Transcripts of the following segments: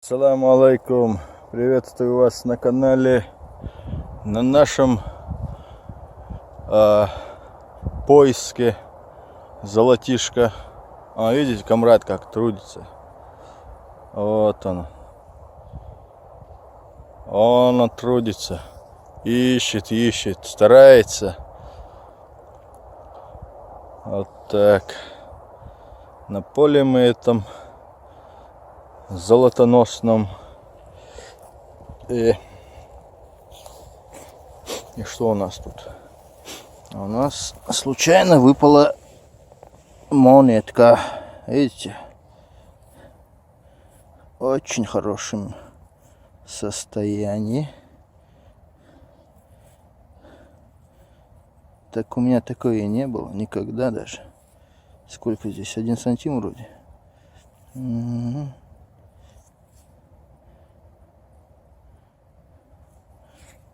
Ассаламу алейкум, приветствую вас на канале, на нашем поиске золотишка. Видите, комрад как трудится. Вот он трудится, ищет, старается. Вот так. На поле мы этом золотоносном. И что у нас тут? У нас случайно выпала монетка. Видите? В очень хорошем состоянии. Так у меня такое и не было никогда даже. Сколько здесь? 1 сантим вроде.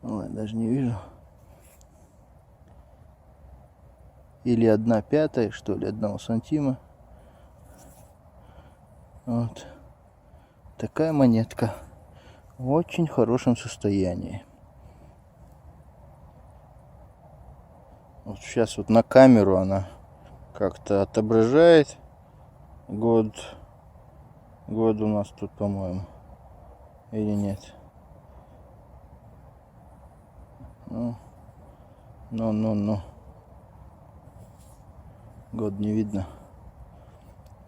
Ой, даже не вижу. Или 1/5, что ли, 1 сантима. Вот. Такая монетка. В очень хорошем состоянии. Вот сейчас вот на камеру она как-то отображает. Год у нас тут, по-моему. Или нет? Ну. Год не видно.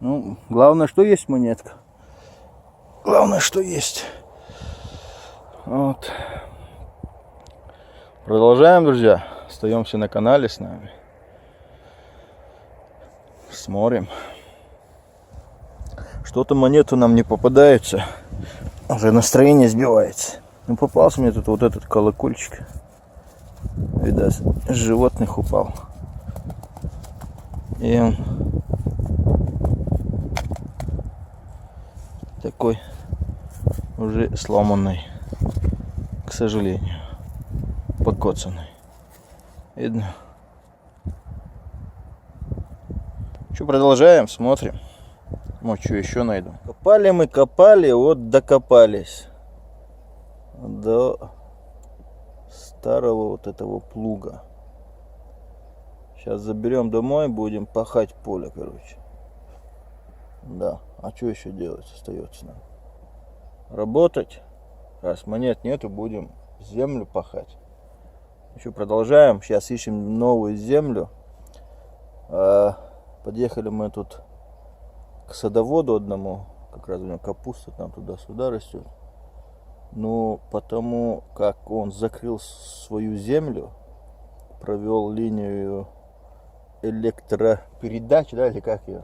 Ну, главное, что есть монетка. Главное, что есть. Вот. Продолжаем, друзья. Остаемся на канале с нами. Смотрим. Что-то монету нам не попадается. Уже настроение сбивается. Ну, попался мне тут вот этот колокольчик. Видать, с животных упал. И он такой уже сломанный, к сожалению, покоцанный. Видно. Что, продолжаем, смотрим. Может, что еще найду. Копали мы, вот докопались до старого вот этого плуга. Сейчас заберем домой, будем пахать поле, короче. Да, а что еще делать остается нам? Работать. Раз монет нету, будем землю пахать. Еще продолжаем. Сейчас ищем новую землю. Подъехали мы тут к садоводу одному. Как раз у него капуста там туда-сюда растет. Но потому как он закрыл свою землю, провел линию электропередач, да, или как ее?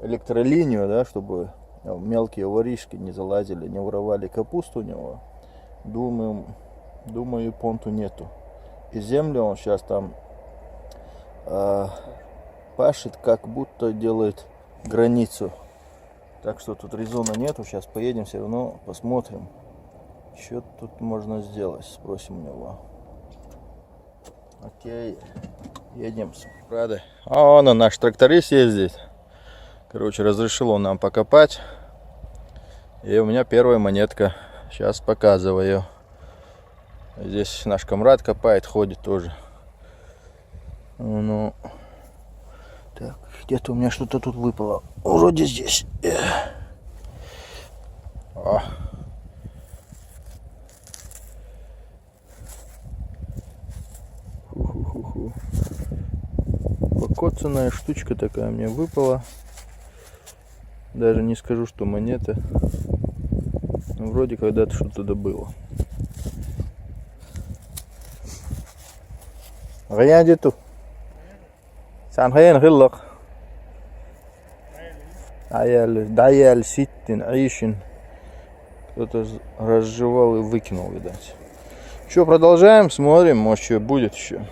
Электролинию, да, чтобы мелкие воришки не залазили, не воровали капусту у него. Думаю, понту нету. И землю он сейчас там пашет, как будто делает границу. Так что тут резона нету. Сейчас поедем все равно, посмотрим, что тут можно сделать. Спросим у него. Окей, едем. Рады. Наш тракторист ездит. Короче, разрешил он нам покопать. И у меня первая монетка. Сейчас показываю. Здесь наш комрад копает, ходит тоже. Ну, так, где-то у меня что-то тут выпало. Вроде здесь. Покоцанная штучка такая мне выпала. Даже не скажу, что монета. Но вроде когда-то что-то добыло. Гайдиту. Санхаян хиллак. Даял ситтин аишин. Кто-то разжевал и выкинул, видать. Что, продолжаем, смотрим, может, что будет еще.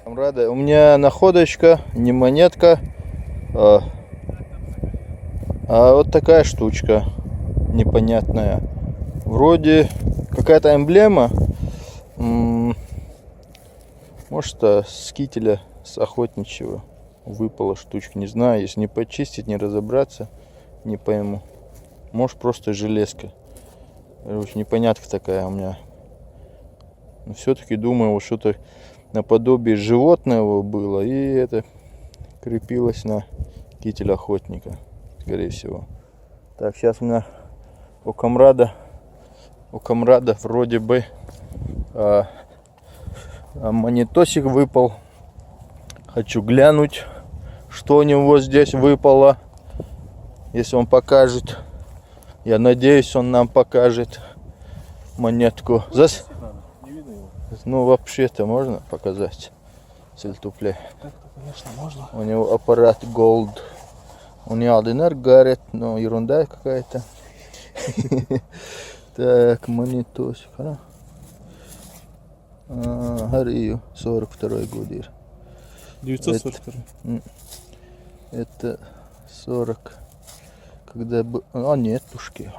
Рада. У меня находочка, не монетка, а вот такая штучка непонятная. Вроде какая-то эмблема. Может, с кителя, с охотничьего выпала штучка. Не знаю, если не почистить, не разобраться, Не пойму. Может, просто железка. Короче, непонятка такая у меня. Но все-таки думаю, вот что-то наподобие животного было. И это крепилось на китель охотника. Скорее всего. Так, сейчас у меня у комрада вроде бы монетосик выпал. Хочу глянуть, что у него здесь выпало. Если он покажет. Я надеюсь, он нам покажет монетку. Ну, вообще-то можно показать. Сельтупле. Конечно, можно. У него аппарат Gold. У него динар горит, но ерунда какая-то. Так, монетосик. Гарию, 42-й год. 942. Это 40. Когда бы... А, нет, тушки.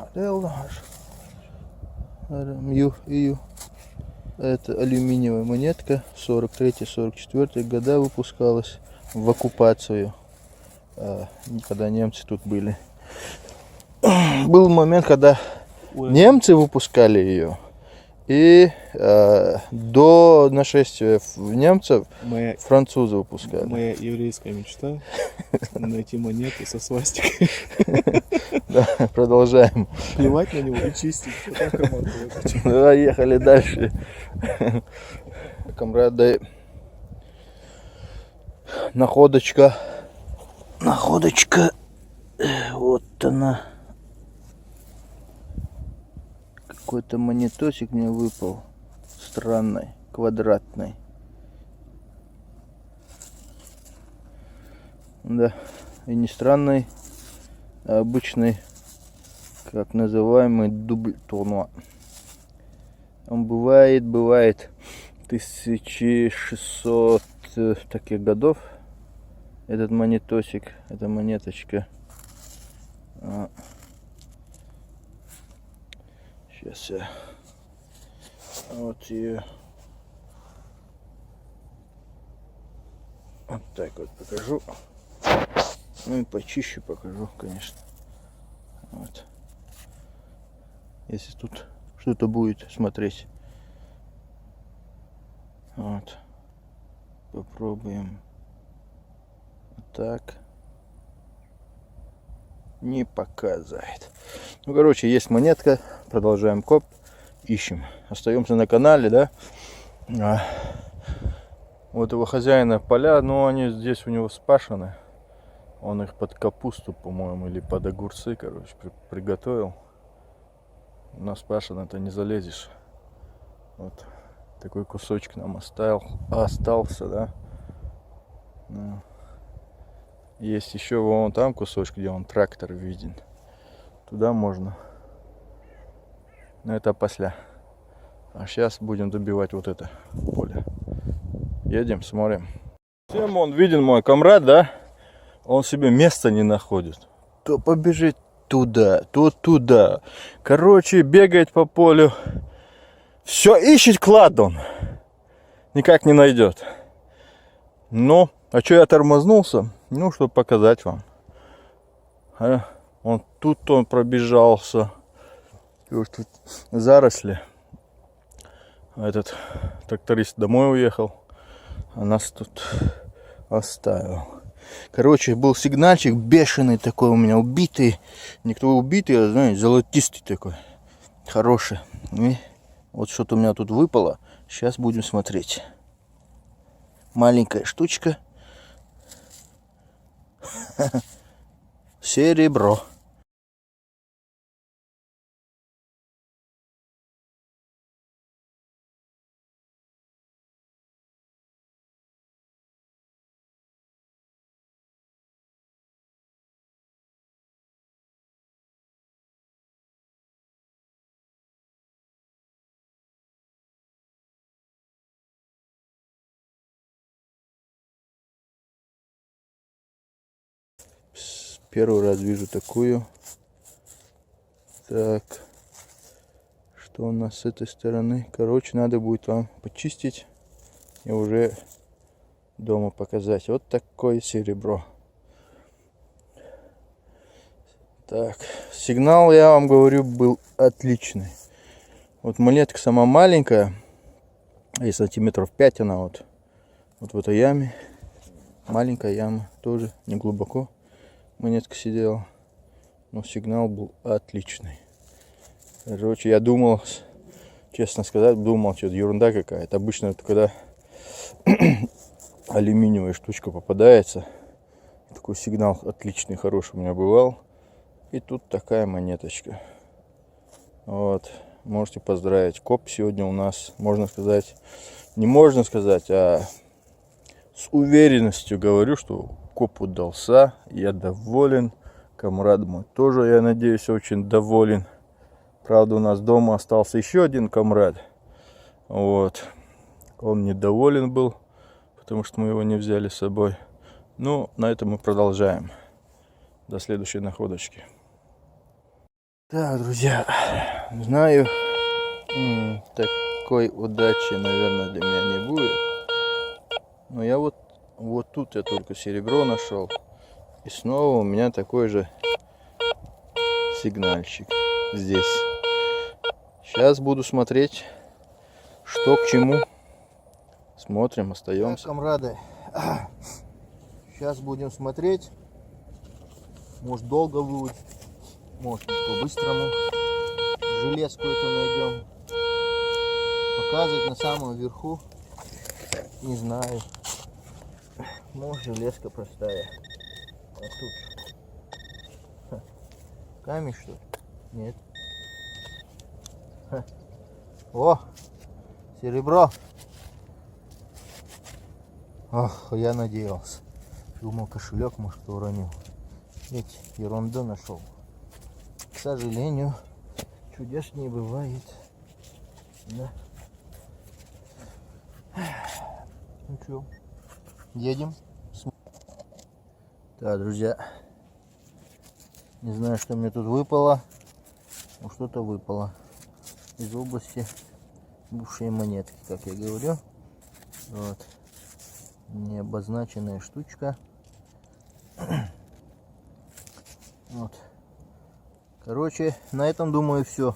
Это алюминиевая монетка. 43-44 года выпускалась в оккупацию. Когда немцы тут были. Был момент, когда немцы выпускали ее. И до нашествия немцев французы выпускали. Моя еврейская мечта найти монету со свастикой. Да, продолжаем. Плевать на него и чистить. Давай, ехали дальше. Камрады. Находочка. Вот она. Какой-то монетосик мне выпал. Странный, квадратный. Да, и не странный, а обычный, как называемый дубль турнуа. Он бывает 1600 таких годов. Этот монетосик, эта монеточка. Сейчас я вот ее вот так вот покажу. Ну и почище покажу, конечно. Вот. Если тут что-то будет смотреть. Вот. Попробуем. Вот так. Не показывает. Ну, короче, есть монетка. Продолжаем коп. Ищем. Остаемся на канале, да? Вот его хозяина поля, но они здесь у него спашены. Он их под капусту, по-моему, или под огурцы, короче, приготовил. На спашено-то не залезешь. Вот такой кусочек нам остался, да? Ну. Есть еще вон там кусочек, где он трактор виден. Туда можно. Но это после. А сейчас будем добивать вот это поле. Едем, смотрим. Всем он виден, мой комрад, да? Он себе места не находит. То побежит туда, то туда. Короче, бегает по полю. Все ищет клад он. Никак не найдет. Ну, а что я тормознулся? Ну, чтобы показать вам. Он пробежался. И вот тут заросли. Этот тракторист домой уехал. А нас тут оставил. Короче, был сигнальчик бешеный такой у меня, убитый. Никто убитый, а, знаете, золотистый такой. Хороший. И вот что-то у меня тут выпало. Сейчас будем смотреть. Маленькая штучка. Серебро. Первый раз вижу такую. Так. Что у нас с этой стороны? Короче, надо будет вам почистить и уже дома показать. Вот такое серебро. Так, сигнал, я вам говорю, был отличный. Вот монетка сама маленькая, и сантиметров 5 она вот в этой яме. Маленькая яма, тоже не глубоко монетка сидела. Но сигнал был отличный. Короче, я думал, честно сказать, думал, что это ерунда какая-то. Обычно это когда алюминиевая штучка попадается. Такой сигнал отличный, хороший у меня бывал. И тут такая монеточка. Вот. Можете поздравить. Коп сегодня у нас, можно сказать, не можно сказать, а с уверенностью говорю, что коп удался. Я доволен. Камрад мой тоже, я надеюсь, очень доволен. Правда, у нас дома остался еще один камрад. Вот. Он недоволен был, потому что мы его не взяли с собой. Ну, на этом мы продолжаем. До следующей находочки. Так, друзья, знаю, такой удачи, наверное, для меня не будет. Но я вот тут я только серебро нашел. И снова у меня такой же сигнальчик здесь. Сейчас буду смотреть, что к чему. Смотрим, остаемся. Так, камрады, сейчас будем смотреть. Может, долго будет, может, по-быстрому. Железку эту найдем. Показывать на самом верху, не знаю. Может, железка простая. А тут камень, что ли? Нет. О, серебро. Ох, я надеялся. Думал, кошелек, может, кто уронил. Ведь ерунду нашел. К сожалению, чудес не бывает. Да. Ну что, едем. Так, друзья, не знаю, что мне тут выпало, но что-то выпало из области бывшей монетки, как я говорю. Вот, необозначенная штучка. Вот. Короче, на этом, думаю, все.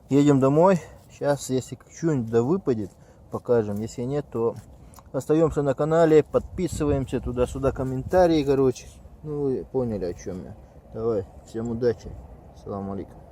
Едем домой. Сейчас, если что-нибудь да выпадет, покажем. Если нет, то остаемся на канале, подписываемся туда-сюда, комментарии, короче. Ну, вы поняли, о чем я. Давай, всем удачи. Салам алейкум.